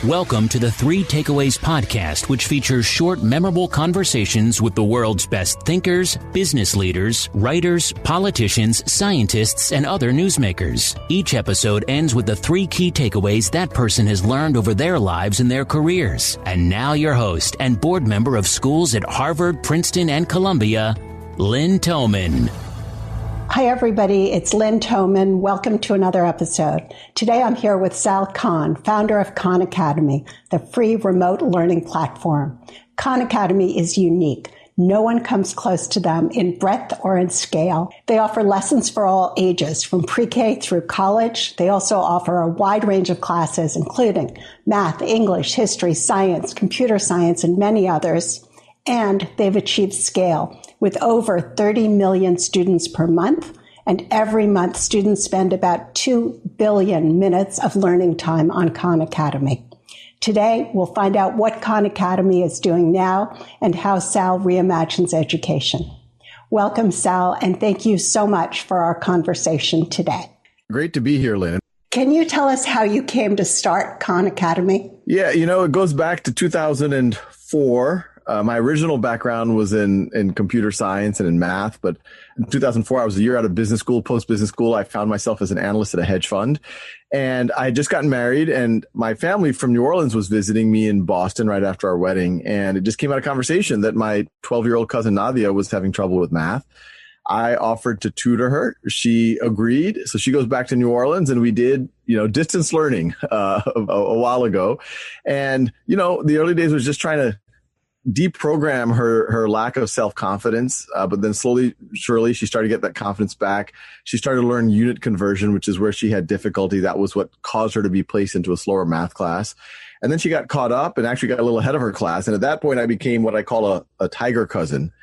Welcome to the Three Takeaways podcast, which features short, memorable conversations with the world's best thinkers, business leaders, writers, politicians, scientists, and other newsmakers. Each episode ends with the three key takeaways that person has learned over their lives and their careers. And now your host and board member of schools at Harvard, Princeton, and Columbia, Lynn Toman. Hi, everybody. It's Lynn Toman. Welcome to another episode. Today, I'm here with Sal Khan, founder of Khan Academy, the free remote learning platform. Khan Academy is unique. No one comes close to them in breadth or in scale. They offer lessons for all ages, from pre-K through college. They also offer a wide range of classes, including math, English, history, science, computer science, and many others. And they've achieved scale with over 30 million students per month. And every month, students spend about 2 billion minutes of learning time on Khan Academy. Today, we'll find out what Khan Academy is doing now and how Sal reimagines education. Welcome, Sal, and thank you so much for our conversation today. Great to be here, Lynn. Can you tell us how you came to start Khan Academy? Yeah, it goes back to 2004. My original background was in computer science and in math, but in 2004, I was a year out of business school, post-business school. I found myself as an analyst at a hedge fund, and I had just gotten married, and my family from New Orleans was visiting me in Boston right after our wedding, and it just came out of conversation that my 12-year-old cousin Nadia was having trouble with math. I offered to tutor her. She agreed. So she goes back to New Orleans, and we did, distance learning a while ago. And, the early days was just trying to deprogram her lack of self-confidence. But then slowly, surely, she started to get that confidence back. She started to learn unit conversion, which is where she had difficulty. That was what caused her to be placed into a slower math class. And then she got caught up and actually got a little ahead of her class. And at that point, I became what I call a tiger cousin.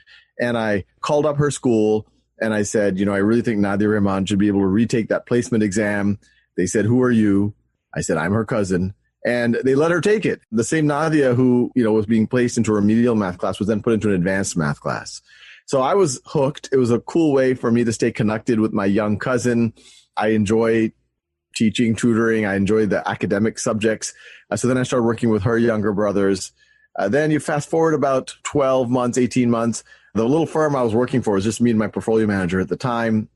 And I called up her school and I said, I really think Nadia Rahman should be able to retake that placement exam. They said, "Who are you?" I said, "I'm her cousin." And they let her take it. The same Nadia who, was being placed into a remedial math class was then put into an advanced math class. So I was hooked. It was a cool way for me to stay connected with my young cousin. I enjoy teaching, tutoring. I enjoy the academic subjects. So then I started working with her younger brothers. Then you fast forward about 12 months, 18 months. The little firm I was working for was just me and my portfolio manager at the time.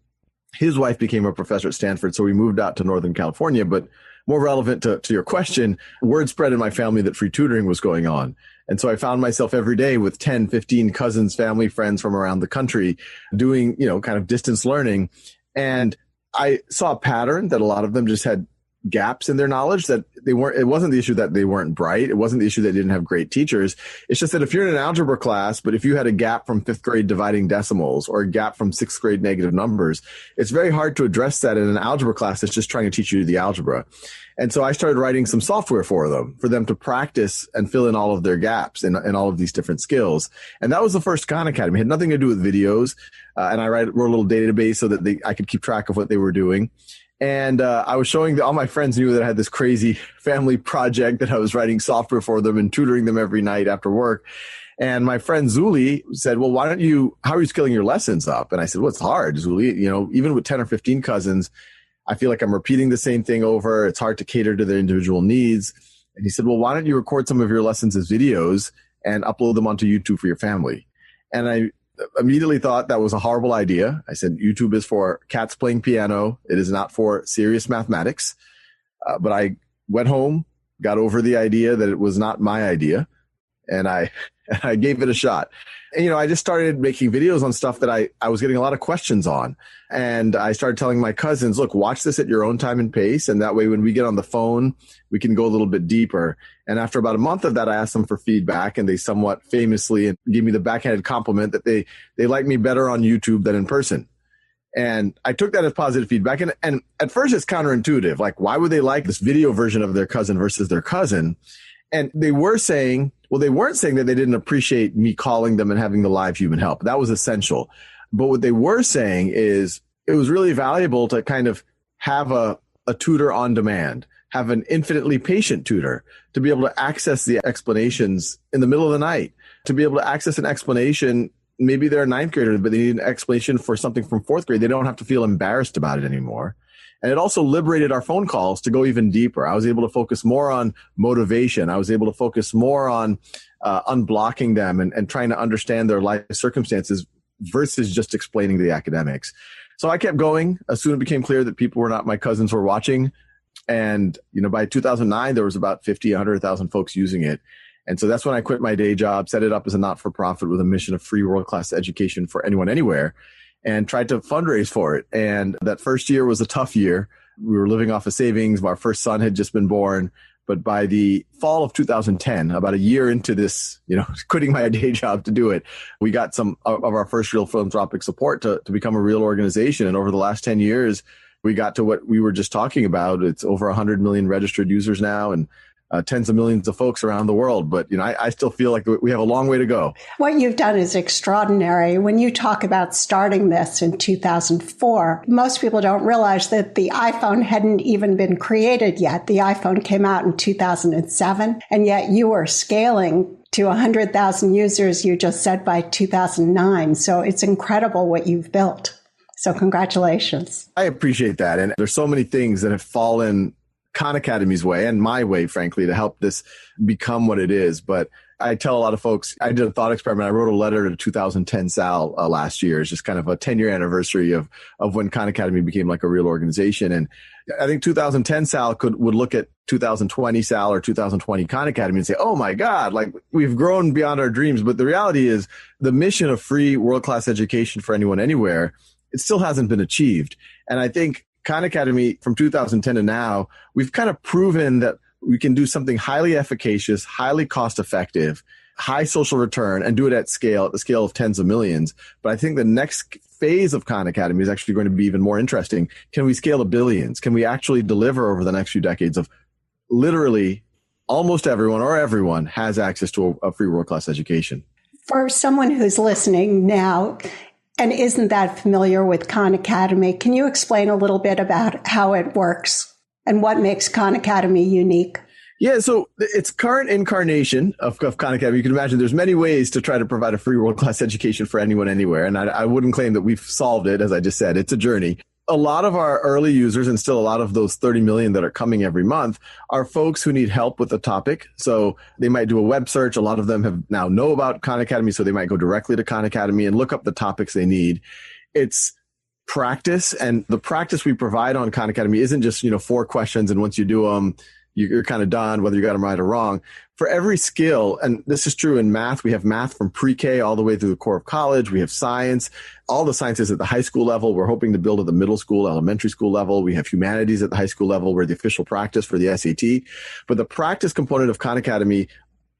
His wife became a professor at Stanford, so we moved out to Northern California. But more relevant to your question, word spread in my family that free tutoring was going on. And so I found myself every day with 10, 15 cousins, family, friends from around the country doing, kind of distance learning. And I saw a pattern that a lot of them just had gaps in their knowledge, that it wasn't the issue that they weren't bright. It wasn't the issue that they didn't have great teachers. It's just that if you're in an algebra class, but if you had a gap from fifth grade dividing decimals or a gap from sixth grade negative numbers, it's very hard to address that in an algebra class that's just trying to teach you the algebra. And so I started writing some software for them to practice and fill in all of their gaps in all of these different skills. And that was the first Khan Academy. It had nothing to do with videos. And I wrote a little database so that I could keep track of what they were doing. And I was showing all my friends knew that I had this crazy family project that I was writing software for them and tutoring them every night after work. And my friend Zuli said, "Well, how are you scaling your lessons up?" And I said, "Well, it's hard, Zuli. Even with 10 or 15 cousins, I feel like I'm repeating the same thing over. It's hard to cater to their individual needs." And he said, "Well, why don't you record some of your lessons as videos and upload them onto YouTube for your family?" And I immediately thought that was a horrible idea. I said, YouTube is for cats playing piano. It is not for serious mathematics. But I went home, got over the idea that it was not my idea, and I gave it a shot. And, I just started making videos on stuff that I was getting a lot of questions on. And I started telling my cousins, look, watch this at your own time and pace. And that way, when we get on the phone, we can go a little bit deeper. And after about a month of that, I asked them for feedback, and they somewhat famously gave me the backhanded compliment that they like me better on YouTube than in person. And I took that as positive feedback. And at first, it's counterintuitive. Like, why would they like this video version of their cousin versus their cousin? And they weren't saying that they didn't appreciate me calling them and having the live human help. That was essential. But what they were saying is it was really valuable to kind of have a tutor on demand, have an infinitely patient tutor to be able to access the explanations in the middle of the night, to be able to access an explanation. Maybe they're a ninth grader, but they need an explanation for something from fourth grade. They don't have to feel embarrassed about it anymore. And it also liberated our phone calls to go even deeper. I was able to focus more on motivation. I was able to focus more on unblocking them and trying to understand their life circumstances versus just explaining the academics. So I kept going. Soon it became clear that people were not my cousins were watching. And, by 2009, there was about 50, 100,000 folks using it. And so that's when I quit my day job, set it up as a not-for-profit with a mission of free world-class education for anyone, anywhere, and tried to fundraise for it. And that first year was a tough year. We were living off of savings. Our first son had just been born. But by the fall of 2010, about a year into this, quitting my day job to do it, we got some of our first real philanthropic support to become a real organization. And over the last 10 years, we got to what we were just talking about. It's over 100 million registered users now and tens of millions of folks around the world. But, I still feel like we have a long way to go. What you've done is extraordinary. When you talk about starting this in 2004, most people don't realize that the iPhone hadn't even been created yet. The iPhone came out in 2007, and yet you were scaling to 100,000 users, you just said, by 2009. So it's incredible what you've built. So congratulations. I appreciate that. And there's so many things that have fallen Khan Academy's way and my way, frankly, to help this become what it is. But I tell a lot of folks, I did a thought experiment. I wrote a letter to 2010 Sal last year. It's just kind of a 10-year anniversary of when Khan Academy became like a real organization. And I think 2010 Sal would look at 2020 Sal or 2020 Khan Academy and say, oh my God, like we've grown beyond our dreams. But the reality is the mission of free world-class education for anyone, anywhere, it still hasn't been achieved. And I think Khan Academy from 2010 to now, we've kind of proven that we can do something highly efficacious, highly cost effective, high social return, and do it at the scale of tens of millions. But I think the next phase of Khan Academy is actually going to be even more interesting. Can we scale to billions? Can we actually deliver over the next few decades of literally almost everyone or everyone has access to a free world-class education? For someone who's listening now, and isn't that familiar with Khan Academy, can you explain a little bit about how it works and what makes Khan Academy unique? Yeah, so its current incarnation of Khan Academy, you can imagine there's many ways to try to provide a free world-class education for anyone, anywhere. And I wouldn't claim that we've solved it, as I just said. It's a journey. A lot of our early users, and still a lot of those 30 million that are coming every month, are folks who need help with the topic. So they might do a web search. A lot of them have now know about Khan Academy, so they might go directly to Khan Academy and look up the topics they need. It's practice, and the practice we provide on Khan Academy isn't just 4 questions, and once you do them, you're kind of done, whether you got them right or wrong. For every skill, and this is true in math, we have math from pre-K all the way through the core of college. We have science, all the sciences at the high school level. We're hoping to build at the middle school, elementary school level. We have humanities at the high school level. We're the official practice for the SAT. But the practice component of Khan Academy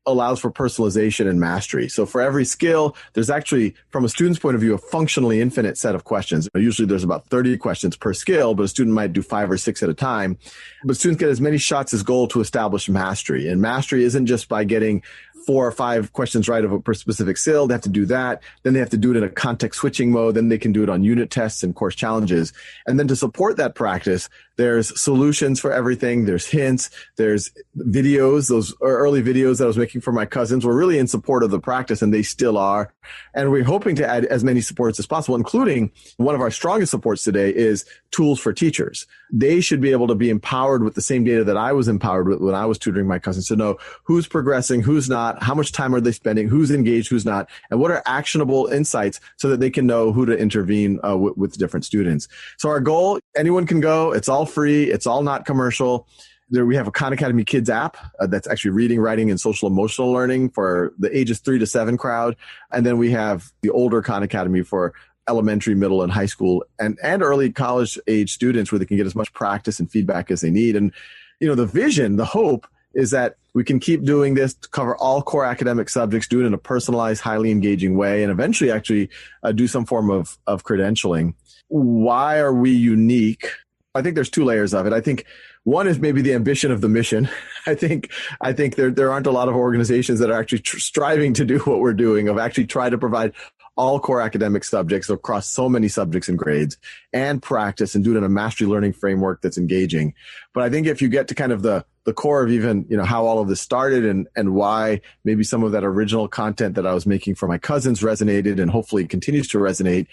allows for personalization and mastery. So for every skill, there's actually, from a student's point of view, a functionally infinite set of questions. Usually there's about 30 questions per skill, but a student might do 5 or 6 at a time. But students get as many shots as goal to establish mastery. And mastery isn't just by getting 4 or 5 questions right of a specific skill. They have to do that. Then they have to do it in a context switching mode. Then they can do it on unit tests and course challenges. And then to support that practice, there's solutions for everything. There's hints. There's videos. Those early videos that I was making for my cousins were really in support of the practice, and they still are. And we're hoping to add as many supports as possible, including one of our strongest supports today is tools for teachers. They should be able to be empowered with the same data that I was empowered with when I was tutoring my cousins, to know who's progressing, who's not, how much time are they spending, who's engaged, who's not, and what are actionable insights so that they can know who to intervene with different students. So our goal, anyone can go. It's all free. It's all not commercial. There we have a Khan Academy Kids app that's actually reading, writing, and social emotional learning for the ages 3 to 7 crowd. And then we have the older Khan Academy for elementary, middle, and high school and early college age students, where they can get as much practice and feedback as they need. And, the vision, the hope is that we can keep doing this to cover all core academic subjects, do it in a personalized, highly engaging way, and eventually actually do some form of credentialing. Why are we unique? I think there's 2 layers of it. I think one is maybe the ambition of the mission. I think there aren't a lot of organizations that are actually striving to do what we're doing, of actually try to provide all core academic subjects across so many subjects and grades, and practice and do it in a mastery learning framework that's engaging. But I think if you get to kind of the core of even, how all of this started and why maybe some of that original content that I was making for my cousins resonated and hopefully continues to resonate,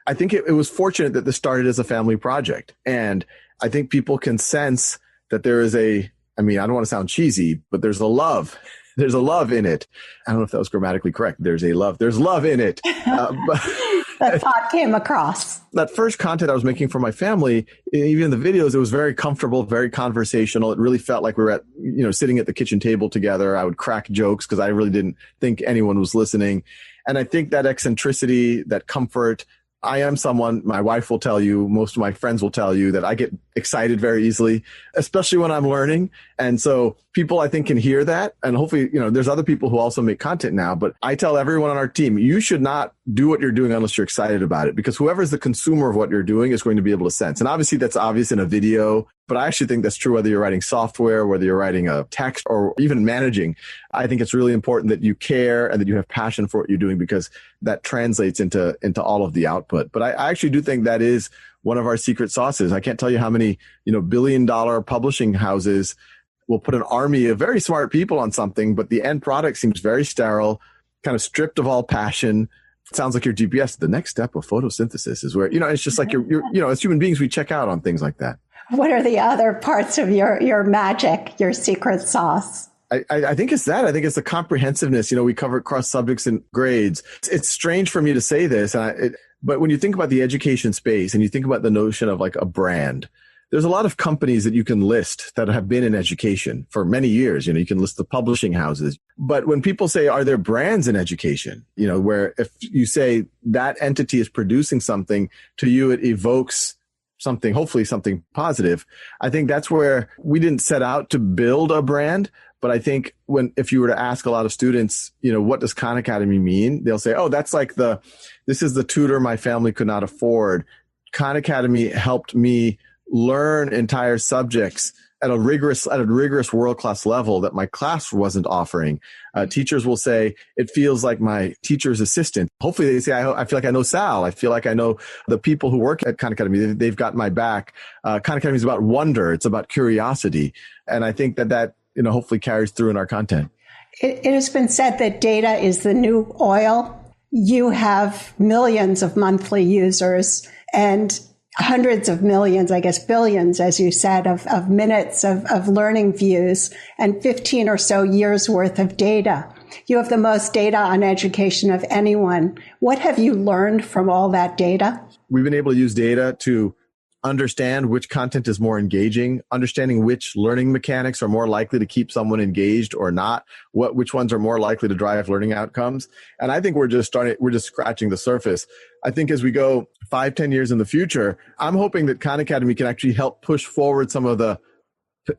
I think it was fortunate that this started as a family project. And I think people can sense that there is I don't want to sound cheesy, but there's a love. There's a love in it. I don't know if that was grammatically correct. There's love in it. But that thought came across. That first content I was making for my family, even in the videos, it was very comfortable, very conversational. It really felt like we were sitting at the kitchen table together. I would crack jokes because I really didn't think anyone was listening. And I think that eccentricity, that comfort, I am someone, my wife will tell you, most of my friends will tell you that I get excited very easily, especially when I'm learning. And so people, I think, can hear that. And hopefully, there's other people who also make content now, but I tell everyone on our team, you should not do what you're doing unless you're excited about it, because whoever's the consumer of what you're doing is going to be able to sense. And obviously that's obvious in a video, but I actually think that's true whether you're writing software, whether you're writing a text, or even managing. I think it's really important that you care and that you have passion for what you're doing, because that translates into all of the output. But I actually do think that is one of our secret sauces. I can't tell you how many, billion-dollar publishing houses will put an army of very smart people on something, but the end product seems very sterile, kind of stripped of all passion. It sounds like your GPS. The next step of photosynthesis is where, it's just like you're as human beings, we check out on things like that. What are the other parts of your magic, your secret sauce? I think it's that. I think it's the comprehensiveness. We cover across subjects and grades. It's strange for me to say this, but when you think about the education space and you think about the notion of like a brand, there's a lot of companies that you can list that have been in education for many years. You can list the publishing houses. But when people say, are there brands in education? Where if you say that entity is producing something, to you, it evokes something, hopefully something positive. I think that's where we didn't set out to build a brand. But I think if you were to ask a lot of students, what does Khan Academy mean? They'll say, oh, that's like this is the tutor my family could not afford. Khan Academy helped me learn entire subjects at a rigorous world-class level that my class wasn't offering. Teachers will say, it feels like my teacher's assistant. Hopefully they say, I feel like I know Sal. I feel like I know the people who work at Khan Academy. They've got my back. Khan Academy is about wonder. It's about curiosity. And I think that hopefully carries through in our content. It has been said that data is the new oil. You have millions of monthly users and hundreds of millions, I guess billions, as you said, of minutes of learning views and 15 or so years worth of data. You have the most data on education of anyone. What have you learned from all that data? We've been able to use data to understand which content is more engaging, understanding which learning mechanics are more likely to keep someone engaged or not, which ones are more likely to drive learning outcomes. And I think we're just scratching the surface. I think as we go 5-10 years in the future, I'm hoping that Khan Academy can actually help push forward some of the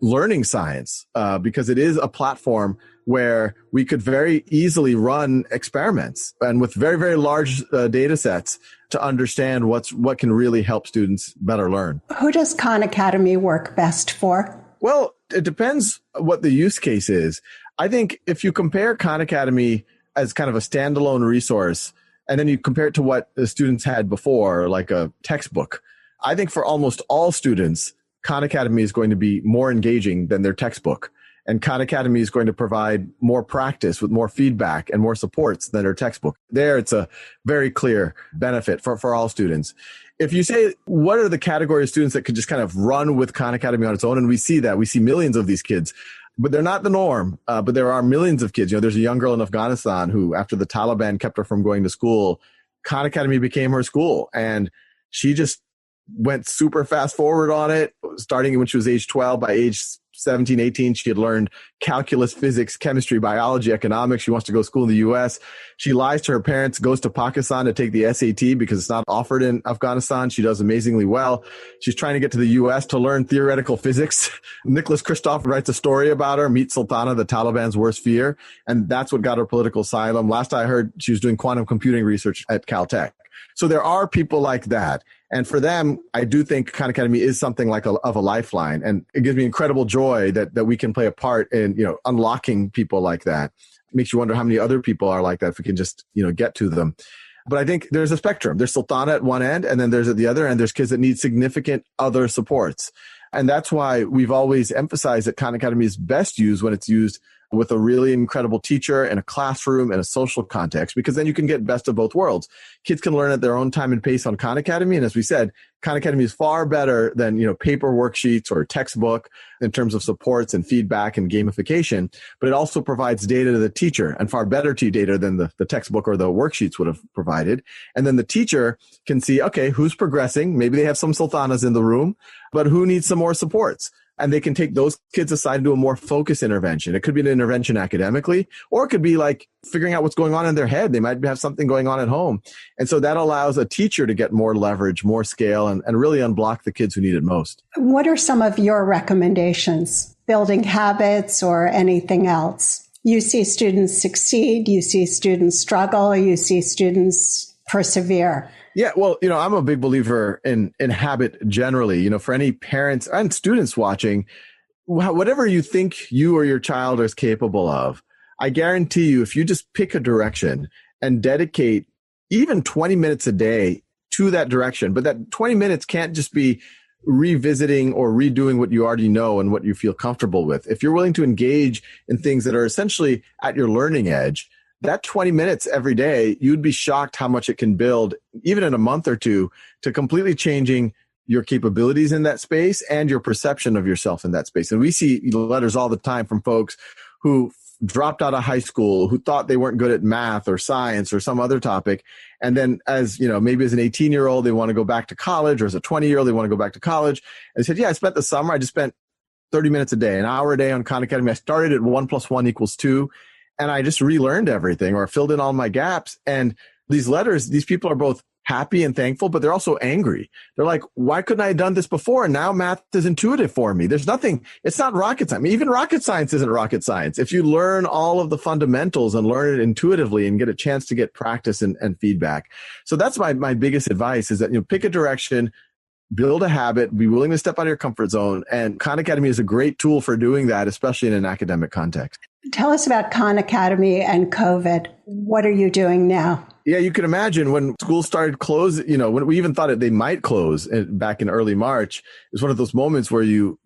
learning science, because it is a platform where we could very easily run experiments and with very, very large data sets to understand what can really help students better learn. Who does Khan Academy work best for? Well, it depends what the use case is. I think if you compare Khan Academy as kind of a standalone resource, and then you compare it to what the students had before, like a textbook, I think for almost all students, Khan Academy is going to be more engaging than their textbook. And Khan Academy is going to provide more practice with more feedback and more supports than their textbook. There, it's a very clear benefit for all students. If you say, what are the category of students that could just kind of run with Khan Academy on its own? And we see that. We see millions of these kids. But they're not the norm. But there are millions of kids. There's a young girl in Afghanistan who, after the Taliban kept her from going to school, Khan Academy became her school. And she just went super fast forward on it, starting when she was age 12. By age 17, 18, she had learned calculus, physics, chemistry, biology, economics. She wants to go to school in the U.S. She lies to her parents, goes to Pakistan to take the SAT because it's not offered in Afghanistan. She does amazingly well. She's trying to get to the U.S. to learn theoretical physics. Nicholas Kristof writes a story about her, Meet Sultana, the Taliban's worst fear. And that's what got her political asylum. Last I heard, she was doing quantum computing research at Caltech. So there are people like that. And for them, I do think Khan Academy is something like of a lifeline. And it gives me incredible joy that we can play a part in, unlocking people like that. It makes you wonder how many other people are like that if we can just, get to them. But I think there's a spectrum. There's Sultana at one end, and then there's at the other end, there's kids that need significant other supports. And that's why we've always emphasized that Khan Academy is best used when it's used with a really incredible teacher in a classroom and a social context, because then you can get best of both worlds. Kids can learn at their own time and pace on Khan Academy. And as we said, Khan Academy is far better than, paper worksheets or textbook in terms of supports and feedback and gamification, but it also provides data to the teacher, and far better data than the textbook or the worksheets would have provided. And then the teacher can see, okay, who's progressing? Maybe they have some sultanas in the room, but who needs some more supports? And they can take those kids aside and do a more focused intervention. It could be an intervention academically, or it could be like figuring out what's going on in their head. They might have something going on at home. And so that allows a teacher to get more leverage, more scale, and really unblock the kids who need it most. What are some of your recommendations? Building habits or anything else? You see students succeed, you see students struggle, you see students persevere. Yeah, well, I'm a big believer in habit generally. For any parents and students watching, whatever you think you or your child is capable of, I guarantee you, if you just pick a direction and dedicate even 20 minutes a day to that direction, but that 20 minutes can't just be revisiting or redoing what you already know and what you feel comfortable with. If you're willing to engage in things that are essentially at your learning edge, that 20 minutes every day, you'd be shocked how much it can build, even in a month or two, to completely changing your capabilities in that space and your perception of yourself in that space. And we see letters all the time from folks who dropped out of high school, who thought they weren't good at math or science or some other topic. And then maybe as an 18-year-old, they want to go back to college, or as a 20-year-old, they want to go back to college. And they said, I spent the summer, I just spent 30 minutes a day, an hour a day on Khan Academy. I started at 1 + 1 = 2. And I just relearned everything or filled in all my gaps. And these letters, these people are both happy and thankful, but they're also angry. They're like, why couldn't I have done this before? And now math is intuitive for me. There's nothing, it's not rocket science. I mean, even rocket science isn't rocket science. If you learn all of the fundamentals and learn it intuitively and get a chance to get practice and feedback. So that's my biggest advice is that, pick a direction, build a habit, be willing to step out of your comfort zone. And Khan Academy is a great tool for doing that, especially in an academic context. Tell us about Khan Academy and COVID. What are you doing now? Yeah, you can imagine when schools started closing, when we even thought they might close back in early March, it was one of those moments where you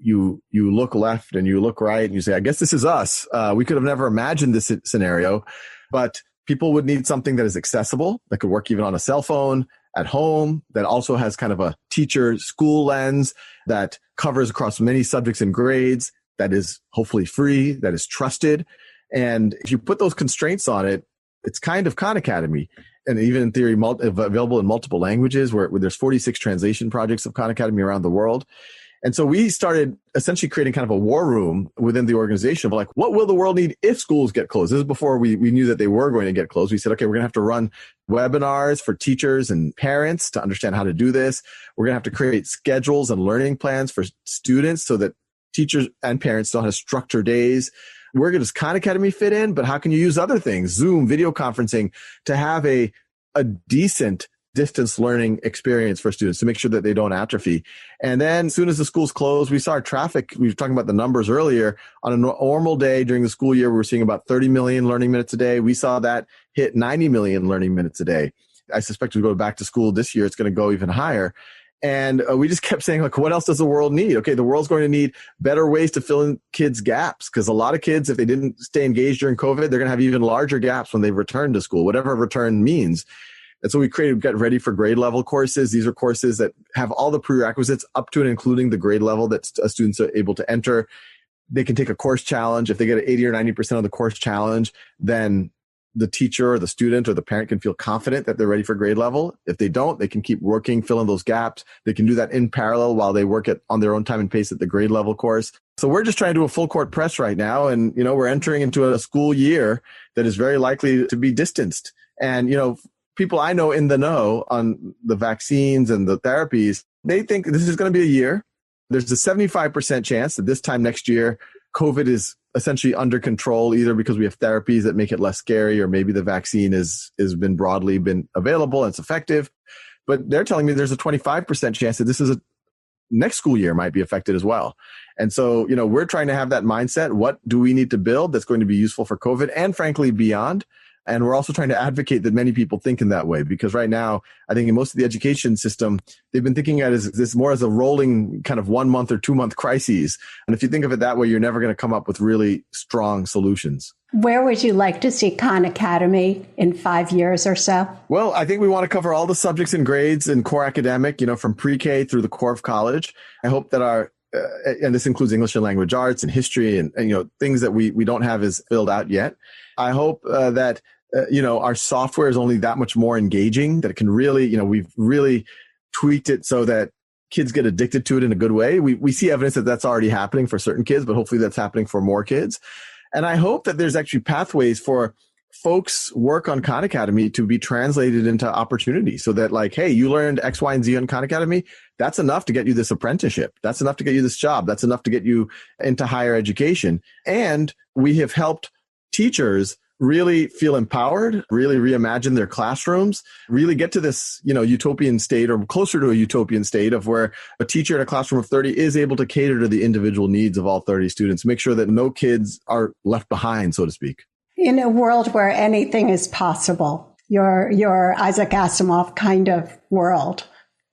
look left and you look right and you say, I guess this is us. We could have never imagined this scenario, but people would need something that is accessible, that could work even on a cell phone at home, that also has kind of a teacher school lens that covers across many subjects and grades, that is hopefully free, that is trusted. And if you put those constraints on it, it's kind of Khan Academy. And even in theory, available in multiple languages, where there's 46 translation projects of Khan Academy around the world. And so we started essentially creating kind of a war room within the organization of like, what will the world need if schools get closed? This is before we knew that they were going to get closed. We said, okay, we're going to have to run webinars for teachers and parents to understand how to do this. We're going to have to create schedules and learning plans for students so that teachers and parents know how to structure days. Where does Khan Academy fit in? But how can you use other things, Zoom, video conferencing, to have a decent distance learning experience for students to make sure that they don't atrophy? And then as soon as the schools closed, we saw our traffic. We were talking about the numbers earlier. On a normal day during the school year, we were seeing about 30 million learning minutes a day. We saw that hit 90 million learning minutes a day. I suspect we go back to school this year, it's going to go even higher. And we just kept saying, like, what else does the world need? Okay, the world's going to need better ways to fill in kids' gaps, because a lot of kids, if they didn't stay engaged during COVID, they're going to have even larger gaps when they return to school, whatever return means. And so we created Get Ready for Grade Level courses. These are courses that have all the prerequisites up to and including the grade level that students are able to enter. They can take a course challenge. If they get 80 or 90% of the course challenge, then the teacher or the student or the parent can feel confident that they're ready for grade level. If they don't, they can keep working, fill in those gaps. They can do that in parallel while they work on their own time and pace at the grade level course. So we're just trying to do a full court press right now. And, we're entering into a school year that is very likely to be distanced. And, people I know in the know on the vaccines and the therapies, they think this is going to be a year. There's a 75% chance that this time next year, COVID is essentially under control, either because we have therapies that make it less scary, or maybe the vaccine has been broadly available and it's effective. But they're telling me there's a 25% chance that this is next school year might be affected as well. And so, we're trying to have that mindset. What do we need to build that's going to be useful for COVID and frankly beyond? And we're also trying to advocate that many people think in that way, because right now, I think in most of the education system, they've been thinking of it as this more as a rolling kind of 1 month or 2 month crises. And if you think of it that way, you're never going to come up with really strong solutions. Where would you like to see Khan Academy in 5 years or so? Well, I think we want to cover all the subjects and grades in core academic, from pre-K through the core of college. I hope that and this includes English and language arts and history and things that we don't have as filled out yet. I hope that our software is only that much more engaging, that it can really, we've really tweaked it so that kids get addicted to it in a good way. We see evidence that that's already happening for certain kids, but hopefully that's happening for more kids. And I hope that there's actually pathways for folks' work on Khan Academy to be translated into opportunity, so that like, hey, you learned X, Y, and Z on Khan Academy. That's enough to get you this apprenticeship. That's enough to get you this job. That's enough to get you into higher education. And we have helped teachers really feel empowered, really reimagine their classrooms, really get to this, utopian state or closer to a utopian state of where a teacher in a classroom of 30 is able to cater to the individual needs of all 30 students, make sure that no kids are left behind, so to speak. In a world where anything is possible, your Isaac Asimov kind of world,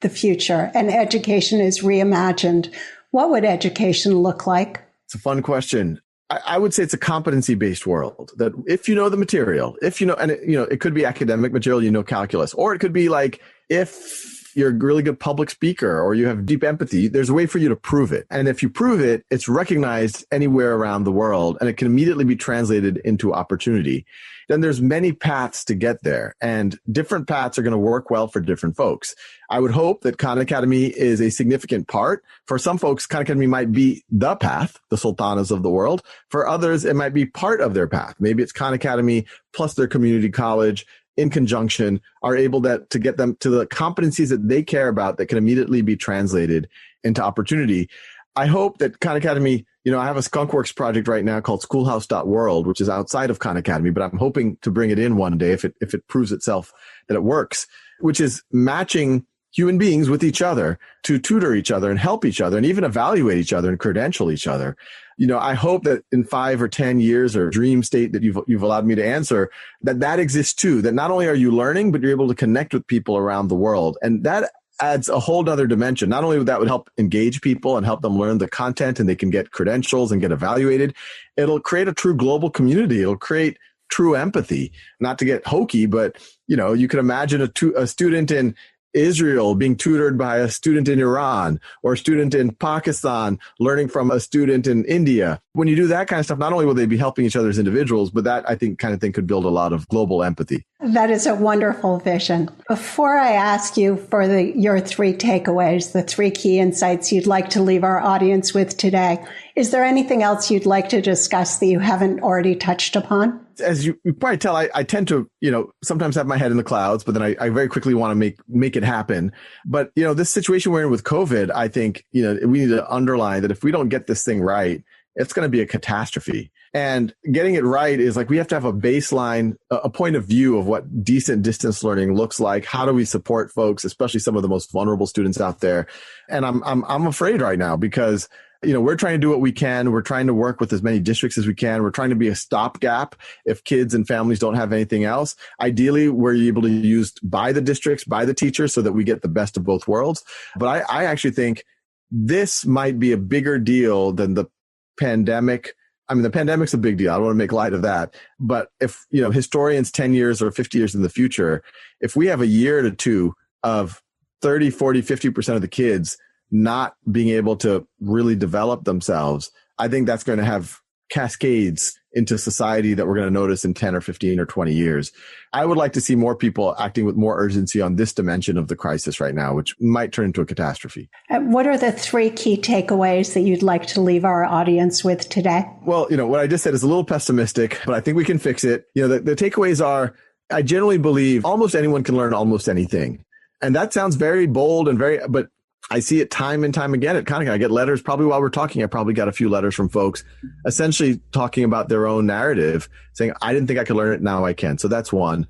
the future, and education is reimagined, what would education look like? It's a fun question. I would say it's a competency-based world, that if you know the material, and it could be academic material, calculus, or it could be like if you're a really good public speaker or you have deep empathy, there's a way for you to prove it. And if you prove it, it's recognized anywhere around the world and it can immediately be translated into opportunity. Then there's many paths to get there, and different paths are going to work well for different folks. I would hope that Khan Academy is a significant part. For some folks, Khan Academy might be the path, the sultanas of the world. For others, it might be part of their path. Maybe it's Khan Academy plus their community college in conjunction are able to get them to the competencies that they care about that can immediately be translated into opportunity. I hope that Khan Academy, I have a skunkworks project right now called schoolhouse.world, which is outside of Khan Academy, but I'm hoping to bring it in one day if it proves itself that it works, which is matching human beings with each other to tutor each other and help each other and even evaluate each other and credential each other. I hope that in 5 or 10 years, or dream state that you've allowed me to answer, that exists too, that not only are you learning, but you're able to connect with people around the world. And that adds a whole other dimension. Not only would that help engage people and help them learn the content and they can get credentials and get evaluated, it'll create a true global community. It'll create true empathy. Not to get hokey, but you can imagine a student in Israel being tutored by a student in Iran, or a student in Pakistan learning from a student in India. When you do that kind of stuff, not only will they be helping each other as individuals, but that I think kind of thing could build a lot of global empathy. That is a wonderful vision. Before I ask you for your 3 takeaways, the 3 key insights you'd like to leave our audience with today, is there anything else you'd like to discuss that you haven't already touched upon? As you probably tell, I tend to, sometimes have my head in the clouds, but then I very quickly want to make it happen. But, this situation we're in with COVID, I think, we need to underline that if we don't get this thing right, it's going to be a catastrophe. And getting it right is like, we have to have a baseline, a point of view of what decent distance learning looks like. How do we support folks, especially some of the most vulnerable students out there? And I'm afraid right now because we're trying to do what we can. We're trying to work with as many districts as we can. We're trying to be a stopgap if kids and families don't have anything else. Ideally, we're able to use by the districts, by the teachers, so that we get the best of both worlds. But I actually think this might be a bigger deal than the pandemic. I mean, the pandemic's a big deal. I don't want to make light of that. But if, historians 10 years or 50 years in the future, if we have a year to 2 of 30, 40, 50% of the kids not being able to really develop themselves, I think that's going to have cascades into society that we're going to notice in 10 or 15 or 20 years. I would like to see more people acting with more urgency on this dimension of the crisis right now, which might turn into a catastrophe. What are the 3 key takeaways that you'd like to leave our audience with today? Well, what I just said is a little pessimistic, but I think we can fix it. The takeaways are, I generally believe almost anyone can learn almost anything. And that sounds very bold and but I see it time and time again at Khan Academy. I get letters, probably while we're talking, I probably got a few letters from folks essentially talking about their own narrative, saying, I didn't think I could learn it, now I can. So that's one.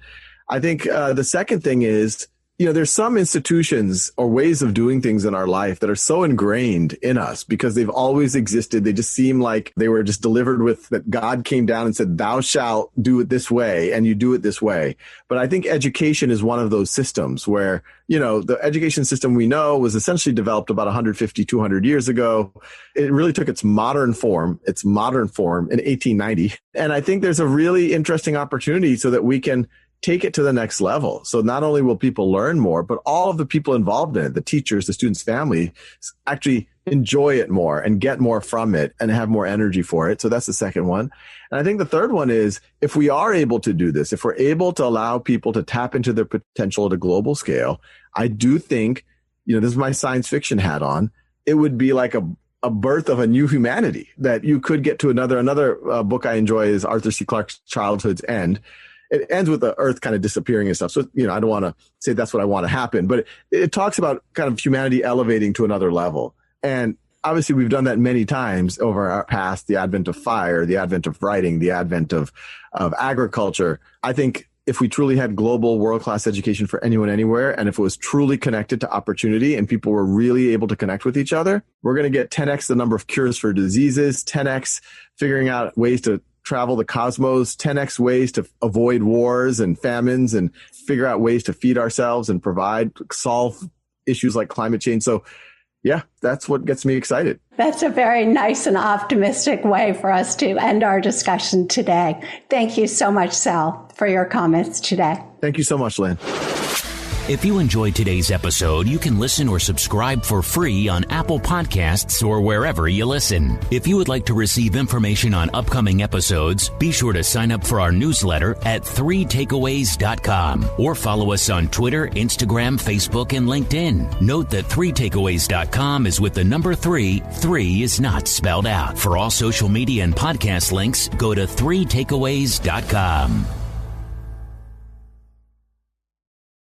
I think the second thing is, there's some institutions or ways of doing things in our life that are so ingrained in us because they've always existed. They just seem like they were just delivered with that God came down and said, thou shalt do it this way, and you do it this way. But I think education is one of those systems where, the education system we know was essentially developed about 150, 200 years ago. It really took its modern form in 1890. And I think there's a really interesting opportunity so that we can take it to the next level. So not only will people learn more, but all of the people involved in it, the teachers, the students' family, actually enjoy it more and get more from it and have more energy for it. So that's the second one. And I think the third one is if we are able to do this, if we're able to allow people to tap into their potential at a global scale, I do think, this is my science fiction hat on, it would be like a birth of a new humanity that you could get to another book I enjoy is Arthur C. Clarke's Childhood's End. It ends with the earth kind of disappearing and stuff. So, I don't want to say that's what I want to happen, but it talks about kind of humanity elevating to another level. And obviously we've done that many times over our past, the advent of fire, the advent of writing, the advent of agriculture. I think if we truly had global world-class education for anyone, anywhere, and if it was truly connected to opportunity and people were really able to connect with each other, we're going to get 10x the number of cures for diseases, 10x figuring out ways to travel the cosmos, 10x ways to avoid wars and famines and figure out ways to feed ourselves and solve issues like climate change. So yeah, that's what gets me excited. That's a very nice and optimistic way for us to end our discussion today. Thank you so much, Sal, for your comments today. Thank you so much, Lynn. If you enjoyed today's episode, you can listen or subscribe for free on Apple Podcasts or wherever you listen. If you would like to receive information on upcoming episodes, be sure to sign up for our newsletter at 3takeaways.com or follow us on Twitter, Instagram, Facebook, and LinkedIn. Note that 3takeaways.com is with the number 3. 3 is not spelled out. For all social media and podcast links, go to 3takeaways.com.